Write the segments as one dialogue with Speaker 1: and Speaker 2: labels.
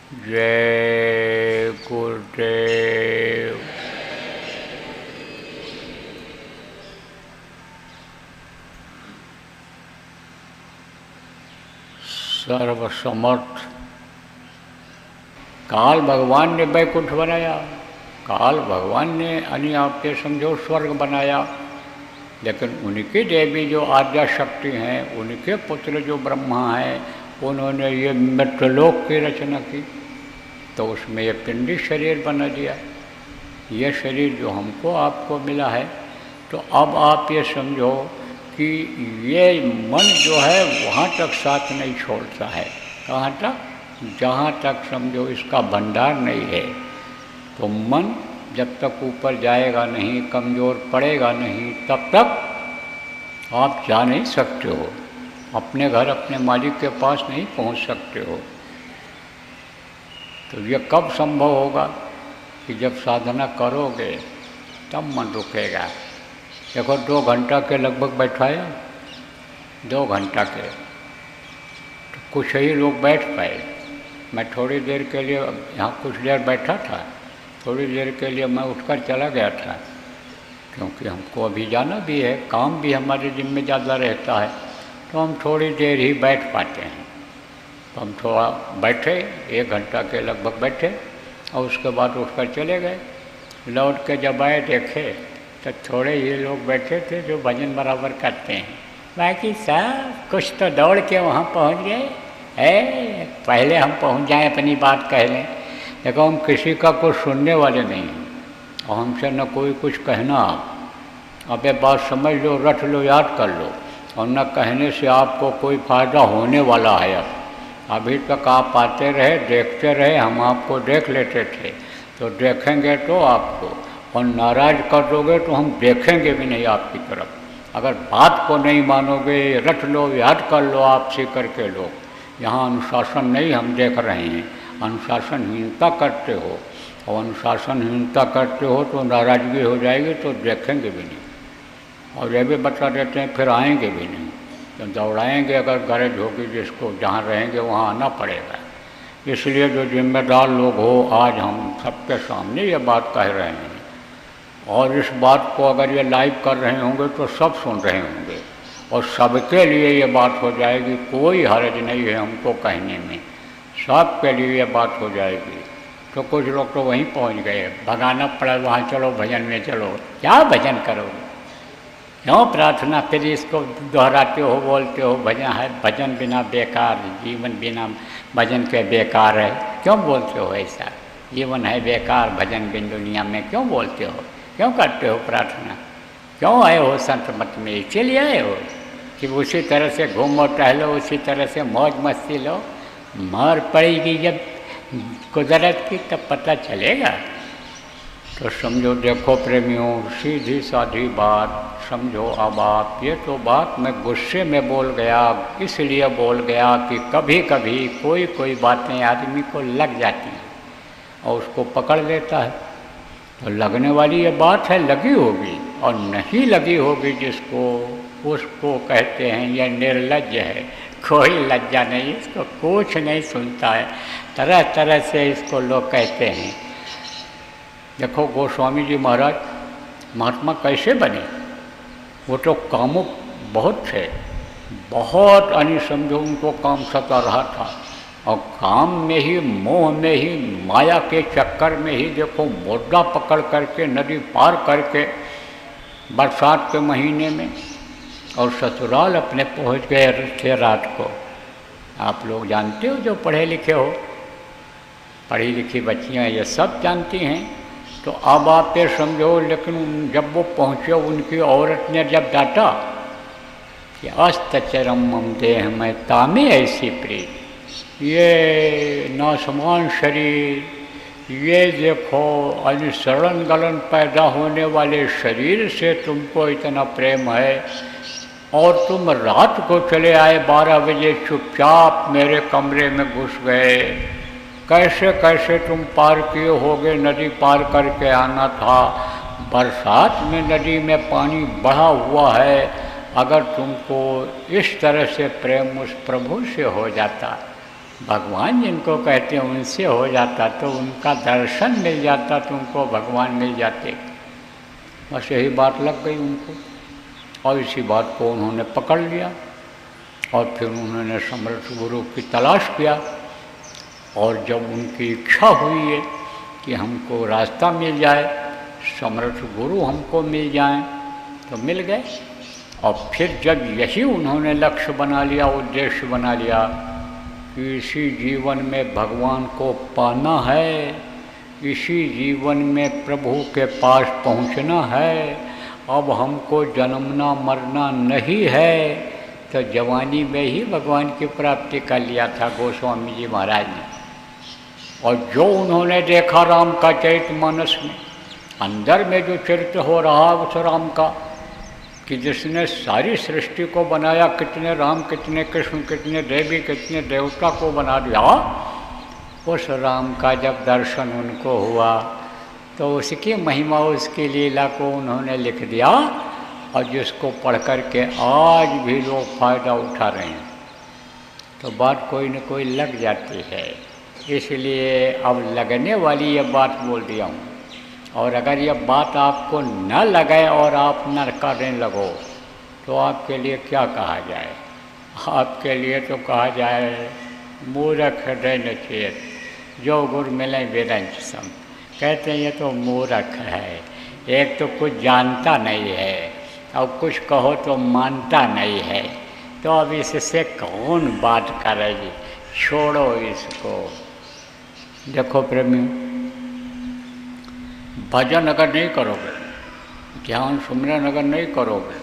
Speaker 1: जय गुरुदेव। सर्वसमर्थ काल भगवान ने बैकुंठ बनाया, काल भगवान ने यानी आपके समझो स्वर्ग बनाया, लेकिन उनकी देवी जो आद्या शक्ति हैं, उनके पुत्र जो ब्रह्मा हैं, उन्होंने ये मृत्यलोक की रचना की, तो उसमें ये पिंडी शरीर बना दिया। ये शरीर जो हमको आपको मिला है, तो अब आप ये समझो कि ये मन जो है वहाँ तक साथ नहीं छोड़ता है। कहाँ तक? जहाँ तक समझो इसका भंडार नहीं है। तो मन जब तक ऊपर जाएगा नहीं, कमज़ोर पड़ेगा नहीं, तब तक आप जा नहीं सकते हो, अपने घर अपने मालिक के पास नहीं पहुँच सकते हो। तो ये कब संभव होगा कि जब साधना करोगे तब मन रुकेगा। देखो 2 घंटा के लगभग बैठाया, 2 घंटा के, तो कुछ ही लोग बैठ पाए। मैं थोड़ी देर के लिए यहाँ कुछ देर बैठा था, थोड़ी देर के लिए मैं उठकर चला गया था, क्योंकि हमको अभी जाना भी है, काम भी हमारे जिम्मे ज़्यादा रहता है, तो हम थोड़ी देर ही बैठ पाते हैं। तो हम थोड़ा बैठे, 1 घंटा के लगभग बैठे और उसके बाद उठकर चले गए। लौट के जब आए देखे तो थोड़े ही लोग बैठे थे जो भजन बराबर करते हैं, बाकी सब कुछ तो दौड़ के वहाँ पहुँच गए। पहले हम पहुँच जाएं, अपनी बात कह लें। देखो हम किसी का कुछ सुनने वाले नहीं हैं और हमसे न कोई कुछ कहना। अब ये बात समझ लो, रट लो, याद कर लो, और न कहने से आपको कोई फ़ायदा होने वाला है। अभी तक आप आते रहे, देखते रहे, हम आपको देख लेते थे, तो देखेंगे तो आपको, और नाराज़ कर दोगे तो हम देखेंगे भी नहीं आपकी तरफ। अगर बात को नहीं मानोगे, रट लो, याद कर लो, आप सीकर के लोग। यहाँ अनुशासन नहीं हम देख रहे हैं, अनुशासनहीनता करते हो, और अनुशासनहीनता करते हो तो नाराज़गी हो जाएगी, तो देखेंगे भी नहीं। और ये भी बता देते हैं फिर आएंगे भी नहीं, तो दौड़ाएंगे अगर गरज होगी जिसको, जहाँ रहेंगे वहाँ आना पड़ेगा। इसलिए जो जिम्मेदार लोग हो, आज हम सबके सामने ये बात कह रहे हैं, और इस बात को अगर ये लाइव कर रहे होंगे तो सब सुन रहे होंगे, और सबके लिए ये बात हो जाएगी। कोई हर्ज नहीं है हमको कहने में, सबके लिए ये बात हो जाएगी। तो कुछ लोग तो वहीं पहुंच गए, भगाना पड़ा वहाँ, चलो भजन में चलो। क्या भजन करोगे? क्यों प्रार्थना फिर इसको दोहराते हो, बोलते हो भजन है, भजन बिना बेकार, जीवन बिना भजन के बेकार है। क्यों बोलते हो ऐसा? जीवन है बेकार, भजन बिन दुनिया में। क्यों बोलते हो? क्यों करते हो प्रार्थना? क्यों आए हो संत मत में? इसीलिए आए हो कि उसी तरह से घूमो टहलो, उसी तरह से मौज मस्ती लो। मार पड़ेगी जब कुदरत की, तब पता चलेगा। तो समझो, देखो प्रेमियों, सीधी साधी बात समझो। अब आप ये तो बात मैं गुस्से में बोल गया, इसलिए बोल गया कि कभी कभी कोई कोई बातें आदमी को लग जाती हैं और उसको पकड़ लेता है। तो लगने वाली ये बात है, लगी होगी, और नहीं लगी होगी जिसको, उसको कहते हैं ये निर्लज्ज है। कोई लज्जा नहीं, इसको कुछ नहीं सुनता है, तरह तरह से इसको लोग कहते हैं। देखो गोस्वामी जी महाराज महात्मा कैसे बने? वो तो कामुक बहुत थे, बहुत यानी समझो उनको काम सता रहा था, और काम में ही, मोह में ही, माया के चक्कर में ही देखो मोर्दा पकड़ करके नदी पार करके बरसात के महीने में, और ससुराल अपने पहुंच गए थे रात को। आप लोग जानते हो, जो पढ़े लिखे हो, पढ़ी लिखी बच्चियां ये सब जानती हैं। तो अब आप ये समझो, लेकिन जब वो पहुँचे, उनकी औरत ने जब डांटा कि अस्तचरम मम देह में तामे ऐसी प्रीत, ये नासमान शरीर, ये देखो अभी सड़न गलन पैदा होने वाले शरीर से तुमको इतना प्रेम है, और तुम रात को चले आए 12 बजे, चुपचाप मेरे कमरे में घुस गए। कैसे कैसे तुम पार किए होगे? नदी पार करके आना था, बरसात में नदी में पानी बढ़ा हुआ है। अगर तुमको इस तरह से प्रेम उस प्रभु से हो जाता भगवान जिनको कहते हैं उनसे हो जाता तो उनका दर्शन मिल जाता तो उनको भगवान मिल जाते। बस यही बात लग गई उनको और इसी बात को उन्होंने पकड़ लिया और फिर उन्होंने समर्थ गुरु की तलाश किया। और जब उनकी इच्छा हुई है कि हमको रास्ता मिल जाए, समर्थ गुरु हमको मिल जाएं, तो मिल गए। और फिर जब यही उन्होंने लक्ष्य बना लिया, उद्देश्य बना लिया कि इसी जीवन में भगवान को पाना है, इसी जीवन में प्रभु के पास पहुंचना है, अब हमको जन्मना मरना नहीं है, तो जवानी में ही भगवान की प्राप्ति कर लिया था गोस्वामी जी महाराज ने। और जो उन्होंने देखा राम का चरितमानस में, अंदर में जो चरित्र हो रहा उस राम का, कि जिसने सारी सृष्टि को बनाया, कितने राम कितने कृष्ण कितने देवी कितने देवता को बना दिया, उस राम का जब दर्शन उनको हुआ तो उसकी महिमा उसकी लीला को उन्होंने लिख दिया और जिसको पढ़ कर के आज भी लोग फायदा उठा रहे हैं। तो बात कोई न कोई लग जाती है, इसलिए अब लगने वाली ये बात बोल दिया हूँ। और अगर ये बात आपको न लगे और आप न करने लगो तो आपके लिए क्या कहा जाए? आपके लिए तो कहा जाए मूर्ख हृदय नचेत जो गुर मिले विरंच सम। कहते हैं ये तो मूर्ख है, एक तो कुछ जानता नहीं है और कुछ कहो तो मानता नहीं है, तो अब इससे कौन बात करेगी, छोड़ो इसको। देखो प्रेमियों, भजन अगर नहीं करोगे, ध्यान सुमिरन अगर नहीं करोगे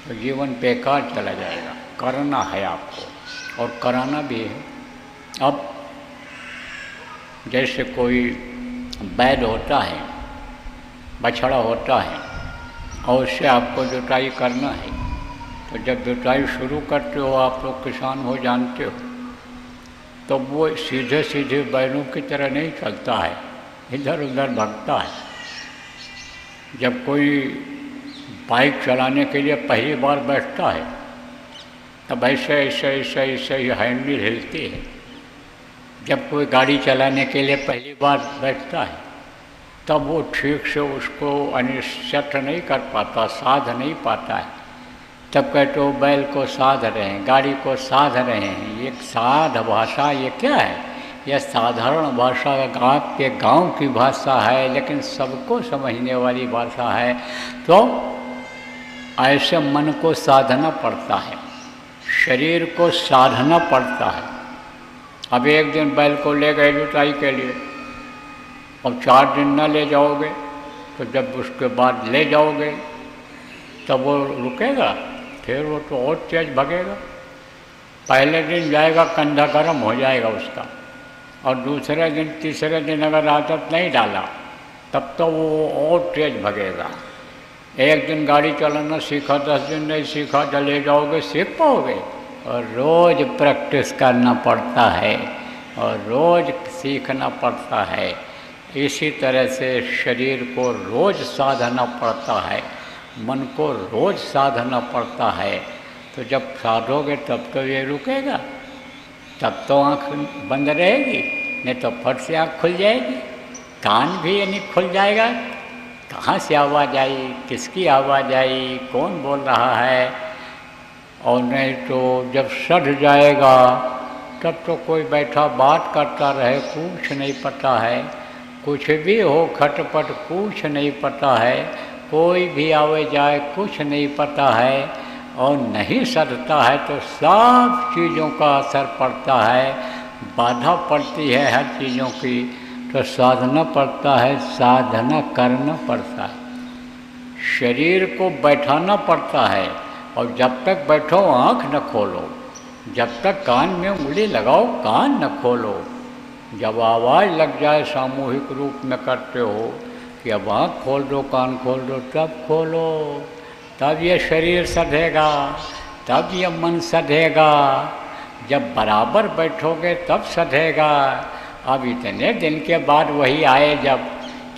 Speaker 1: तो जीवन बेकार चला जाएगा। करना है आपको और कराना भी है। अब जैसे कोई बैल होता है, बछड़ा होता है और उससे आपको जुताई करना है, तो जब जुताई शुरू करते हो, आप लोग किसान हो जानते हो, तो वो सीधे सीधे बैलों की तरह नहीं चलता है, इधर उधर भागता है। जब कोई बाइक चलाने के लिए पहली बार बैठता है तब ऐसे ऐसे ऐसे ऐसे ही हैंडल हिलती है। जब कोई गाड़ी चलाने के लिए पहली बार बैठता है तब वो ठीक से उसको सेट नहीं कर पाता, साध नहीं पाता है। तब कहते हो बैल को साध रहे हैं, गाड़ी को साध रहे हैं। ये साध भाषा ये क्या है? यह साधारण भाषा आपके गांव की भाषा है, लेकिन सबको समझने वाली भाषा है। तो ऐसे मन को साधना पड़ता है, शरीर को साधना पड़ता है। अब एक दिन बैल को ले गए जुताई के लिए, अब 4 दिन न ले जाओगे तो जब उसके बाद ले जाओगे तब वो रुकेगा, फिर वो तो और तेज भगेगा। पहले दिन जाएगा कंधा गर्म हो जाएगा उसका, और दूसरे दिन तीसरे दिन अगर आदत नहीं डाला तब तो वो और तेज भगेगा। एक दिन गाड़ी चलाना सीखा, 10 दिन नहीं सीखा, तो ले जाओगे सीख पाओगे? और रोज़ प्रैक्टिस करना पड़ता है और रोज़ सीखना पड़ता है। इसी तरह से शरीर को रोज़ साधना पड़ता है, मन को रोज़ साधना पड़ता है। तो जब साधोगे तब तो ये रुकेगा, तब तो आँख बंद रहेगी, नहीं तो फट से आँख खुल जाएगी, कान भी यानी खुल जाएगा। कहाँ से आवाज़ आई, किसकी आवाज़ आई, कौन बोल रहा है। और नहीं तो जब सध जाएगा तब तो कोई बैठा बात करता रहे, कुछ नहीं पता है, कुछ भी हो खटपट कुछ नहीं पता है, कोई भी आवे जाए कुछ नहीं पता है। और नहीं सधता है तो सब चीज़ों का असर पड़ता है, बाधा पड़ती है हर चीज़ों की। तो साधना पड़ता है, साधना करना पड़ता है, शरीर को बैठाना पड़ता है। और जब तक बैठो आँख न खोलो, जब तक कान में उंगली लगाओ कान न खोलो। जब आवाज़ लग जाए सामूहिक रूप में करते हो कि अब आँख खोल दो कान खोल दो, तब खोलो, तब ये शरीर सधेगा, तब ये मन सधेगा। जब बराबर बैठोगे तब सधेगा। अब इतने दिन के बाद वही आए जब,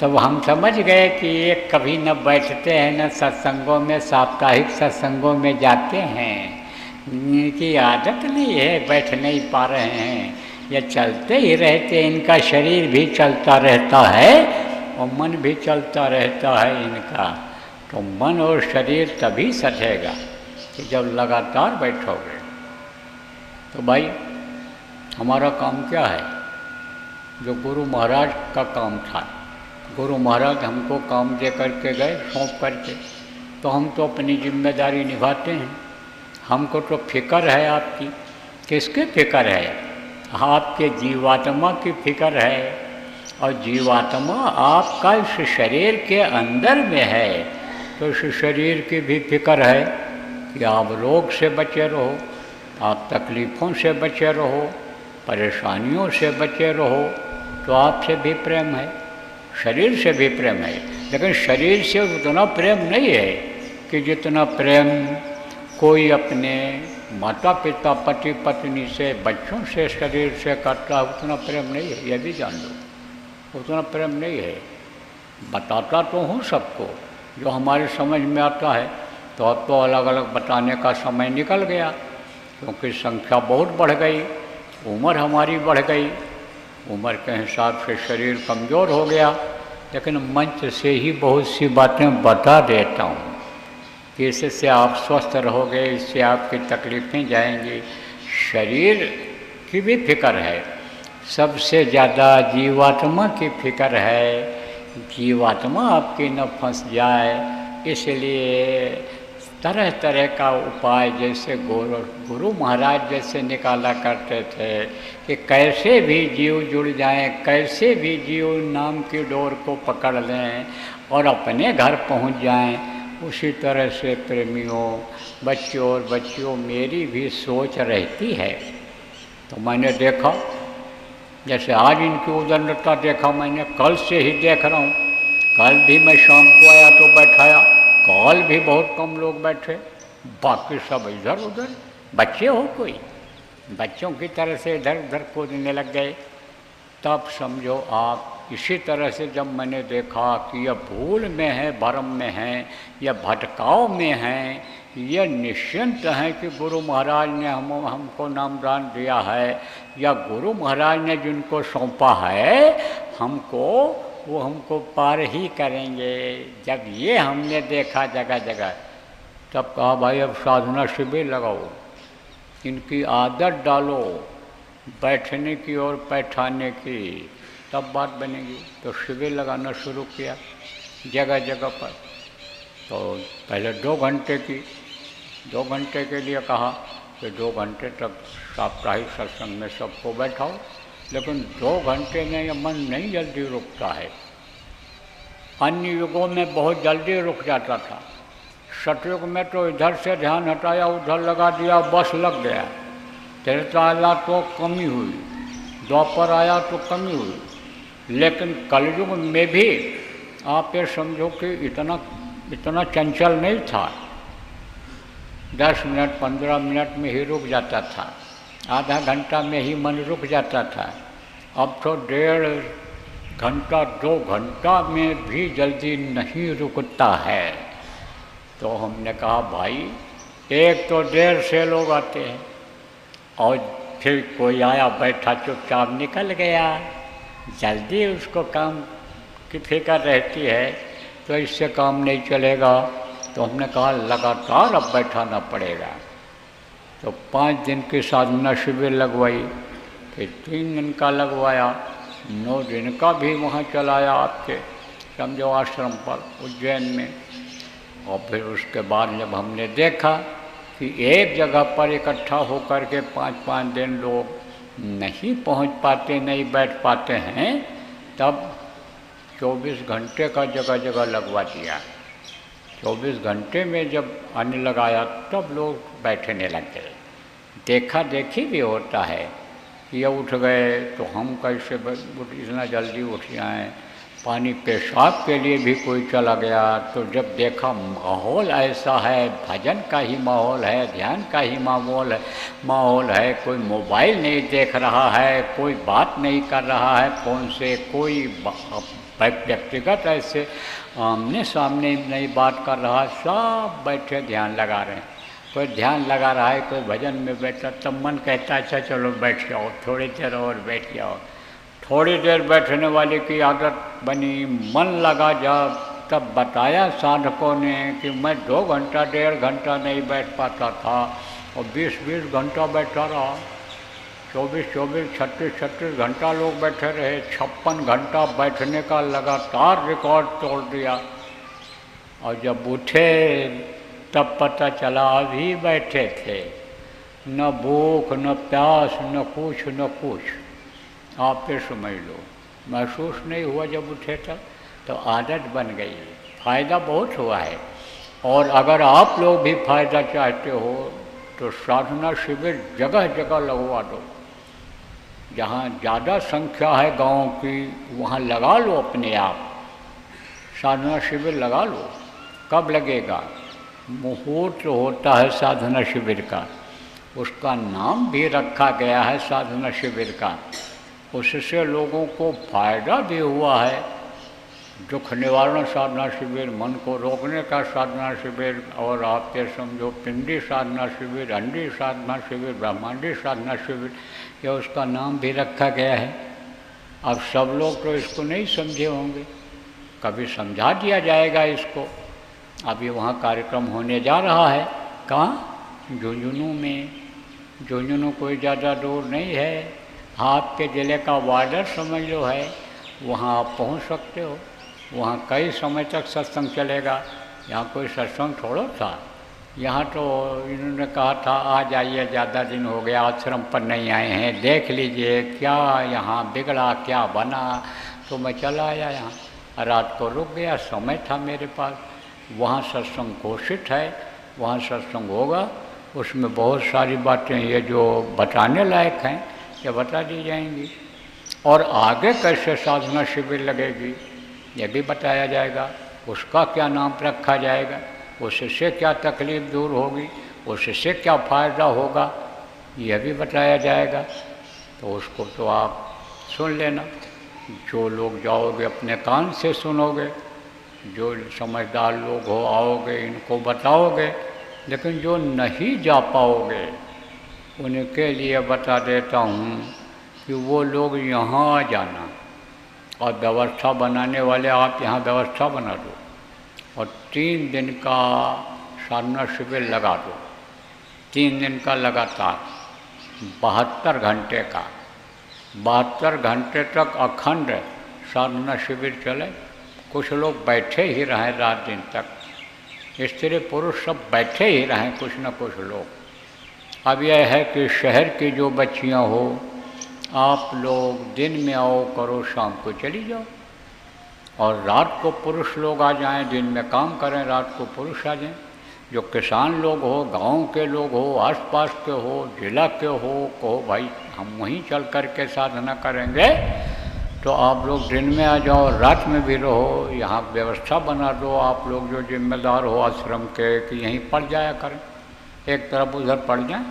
Speaker 1: तब हम समझ गए कि ये कभी न बैठते हैं न सत्संगों में, साप्ताहिक सत्संगों में जाते हैं, इनकी आदत नहीं है, बैठ नहीं पा रहे हैं, या चलते ही रहते, इनका शरीर भी चलता रहता है और मन भी चलता रहता है इनका। तो मन और शरीर तभी सधेगा कि जब लगातार बैठोगे। तो भाई हमारा काम क्या है? जो गुरु महाराज का काम था, गुरु महाराज हमको काम दे करके गए, सौंप करके, तो हम तो अपनी जिम्मेदारी निभाते हैं। हमको तो फिक्र है आपकी। किसकी फिक्र है? आपके जीवात्मा की फिक्र है। और जीवात्मा आपका इस शरीर के अंदर में है, तो इस शरीर की भी फिक्र है कि आप रोग से बचे रहो, आप तकलीफ़ों से बचे रहो, परेशानियों से बचे रहो। तो आपसे भी प्रेम है, शरीर से भी प्रेम है, लेकिन शरीर से उतना प्रेम नहीं है कि जितना प्रेम कोई अपने माता पिता, पति पत्नी से, बच्चों से, शरीर से करता है, उतना प्रेम नहीं है। यह भी जान लो, उतना प्रेम नहीं है। बताता तो हूँ सबको जो हमारी समझ में आता है, तो अब तो अलग अलग बताने का समय निकल गया, क्योंकि संख्या बहुत बढ़ गई, उम्र हमारी बढ़ गई, उम्र के हिसाब से शरीर कमज़ोर हो गया। लेकिन मंच से ही बहुत सी बातें बता देता हूँ कि इससे आप स्वस्थ रहोगे, इससे आपकी तकलीफ़ें जाएंगी। शरीर की भी फिक्र है, सबसे ज़्यादा जीवात्मा की फिक्र है। जीवात्मा आपकी न फंस जाए, इसलिए तरह तरह का उपाय, जैसे गुरु महाराज जैसे निकाला करते थे कि कैसे भी जीव जुड़ जाएं, कैसे भी जीव नाम की डोर को पकड़ लें और अपने घर पहुंच जाएं। उसी तरह से प्रेमियों, बच्चों और बच्चियों, मेरी भी सोच रहती है। तो मैंने देखा, जैसे आज इनकी उदारता देखा, मैंने कल से ही देख रहा हूँ। कल भी मैं शाम को आया तो बैठाया, कल भी बहुत कम लोग बैठे, बाकी सब इधर उधर। बच्चे हो कोई, बच्चों की तरह से इधर उधर कूदने लग गए। तब समझो आप, इसी तरह से जब मैंने देखा कि यह भूल में है, भ्रम में है, यह भटकाव में है, यह निश्चिंत है कि गुरु महाराज ने हमको नामदान दिया है, या गुरु महाराज ने जिनको सौंपा है हमको, वो हमको पार ही करेंगे। जब ये हमने देखा जगह जगह, तब कहा भाई अब साधना शिविर लगाओ, इनकी आदत डालो बैठने की और बैठाने की, तब बात बनेगी। तो शिविर लगाना शुरू किया जगह जगह पर। तो पहले 2 घंटे की, 2 घंटे के लिए कहा कि 2 घंटे तक साप्ताहिक सत्संग में सबको बैठाओ। लेकिन 2 घंटे में यह मन नहीं जल्दी रुकता है। अन्य युगों में बहुत जल्दी रुक जाता था। सतयुग में तो इधर से ध्यान हटाया, उधर लगा दिया, बस लग गया। त्रेता आया तो कमी हुई, द्वापर आया तो कमी हुई। लेकिन कलयुग में भी आप ये समझो कि इतना चंचल नहीं था। 10 मिनट 15 मिनट में ही रुक जाता था, आधा घंटा में ही मन रुक जाता था। अब तो 1.5 घंटा 2 घंटा में भी जल्दी नहीं रुकता है। तो हमने कहा भाई, एक तो देर से लोग आते हैं और फिर कोई आया बैठा चुपचाप निकल गया, जल्दी उसको काम की फिक्र रहती है, तो इससे काम नहीं चलेगा। तो हमने कहा लगातार अब बैठाना पड़ेगा। तो 5 दिन की साधना शिविर लगवाई, फिर 3 दिन का लगवाया, 9 दिन का भी वहाँ चलाया आपके समझो आश्रम पर उज्जैन में। और फिर उसके बाद जब हमने देखा कि एक जगह पर इकट्ठा होकर के 5-5 दिन लोग नहीं पहुंच पाते, नहीं बैठ पाते हैं, तब 24 घंटे का जगह जगह लगवा दिया। 24 घंटे में जब आने लगाया तब लोग बैठने लग गए। देखा देखी भी होता है कि ये उठ गए तो हम कैसे इतना जल्दी उठ जाएँ। पानी पेशाब के लिए भी कोई चला गया, तो जब देखा माहौल ऐसा है, भजन का ही माहौल है, ध्यान का ही माहौल है, कोई मोबाइल नहीं देख रहा है, कोई बात नहीं कर रहा है फ़ोन से, कोई व्यक्तिगत ऐसे आमने सामने नहीं बात कर रहा, सब बैठे ध्यान लगा रहे हैं। कोई ध्यान लगा रहा है, कोई भजन में बैठा, तब मन कहता है अच्छा चलो बैठ जाओ, थोड़ी देर और बैठ जाओ। थोड़ी देर बैठने वाले की आदत बनी, मन लगा जब, तब बताया साधकों ने कि मैं 2 घंटा 1.5 घंटा नहीं बैठ पाता था और 20-20 घंटा बैठा रहा, 24-24, 36-36 घंटा लोग बैठे रहे, 56 घंटा बैठने का लगातार रिकॉर्ड तोड़ दिया। और जब उठे तब पता चला अभी बैठे थे, न भूख न प्यास न कुछ। आप पे समझ लो, महसूस नहीं हुआ जब उठे तब, तो आदत बन गई, फ़ायदा बहुत हुआ है। और अगर आप लोग भी फ़ायदा चाहते हो तो साधना शिविर जगह जगह लगवा दो। जहाँ ज़्यादा संख्या है गाँव की वहाँ लगा लो अपने आप, साधना शिविर लगा लो। कब लगेगा? मुहूर्त होता है साधना शिविर का, उसका नाम भी रखा गया है साधना शिविर का, उससे लोगों को फायदा भी हुआ है। दुख निवारण साधना शिविर, मन को रोकने का साधना शिविर, और आप ये समझो पिंडी साधना शिविर, अंडी साधना शिविर, ब्रह्मांडी साधना शिविर, ये उसका नाम भी रखा गया है। अब सब लोग तो इसको नहीं समझे होंगे, कभी समझा दिया जाएगा इसको। अभी वहाँ कार्यक्रम होने जा रहा है, कहाँ? झुंझुनू में। झुंझुनू कोई ज़्यादा दूर नहीं है, आपके ज़िले का बॉर्डर समझ लो है, वहाँ आप पहुँच सकते हो। वहाँ कई समय तक सत्संग चलेगा, यहाँ कोई सत्संग थोड़ा था। यहाँ तो इन्होंने कहा था आ जाइए, ज़्यादा दिन हो गया आश्रम पर नहीं आए हैं, देख लीजिए क्या यहाँ बिगड़ा क्या बना। तो मैं चला आया यहाँ, रात को रुक गया, समय था मेरे पास। वहाँ सत्संग घोषित है, वहाँ सत्संग होगा, उसमें बहुत सारी बातें ये जो बताने लायक हैं ये बता दी जाएंगी। और आगे कैसे साधना शिविर लगेगी ये भी बताया जाएगा, उसका क्या नाम रखा जाएगा, उससे क्या तकलीफ़ दूर होगी, उससे क्या फ़ायदा होगा, यह भी बताया जाएगा। तो उसको तो आप सुन लेना, जो लोग जाओगे अपने कान से सुनोगे, जो समझदार लोग हो आओगे इनको बताओगे, लेकिन जो नहीं जा पाओगे उनके लिए बता देता हूँ कि वो लोग यहाँ आ जाना, और व्यवस्था बनाने वाले आप यहाँ व्यवस्था बना दो, और 3 दिन का साधना शिविर लगा दो, 3 दिन का लगातार 72 घंटे का, 72 घंटे तक अखंड साधना शिविर चले। कुछ लोग बैठे ही रहें रात दिन तक, स्त्री पुरुष सब बैठे ही रहें, कुछ न कुछ लोग। अब यह है कि शहर की जो बच्चियां हो, आप लोग दिन में आओ करो, शाम को चली जाओ, और रात को पुरुष लोग आ जाएं, दिन में काम करें, रात को पुरुष आ जाएं। जो किसान लोग हो, गांव के लोग हो, आसपास के हो, जिला के हो, कहो भाई हम वहीं चल कर के साधना करेंगे, तो आप लोग दिन में आ जाओ, रात में भी रहो। यहाँ व्यवस्था बना दो, आप लोग जो जिम्मेदार हो आश्रम के, कि यहीं पढ़ जाया करें, एक तरफ उधर पढ़ जाएं।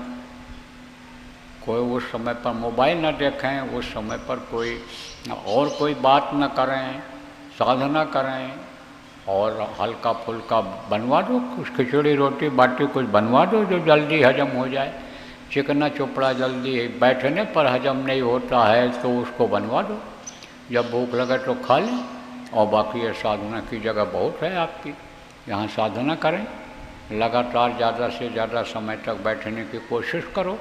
Speaker 1: कोई उस समय पर मोबाइल न देखें, उस समय पर कोई और कोई बात न करें, साधना करें, और हल्का फुल्का बनवा दो, कुछ खिचड़ी रोटी बाटी कुछ बनवा दो जो जल्दी हजम हो जाए। चिकना चोपड़ा जल्दी बैठने पर हजम नहीं होता है तो उसको बनवा दो, जब भूख लगे तो खा लें। और बाकी ये साधना की जगह बहुत है आपकी, यहाँ साधना करें, लगातार ज़्यादा से ज़्यादा समय तक बैठने की कोशिश करो।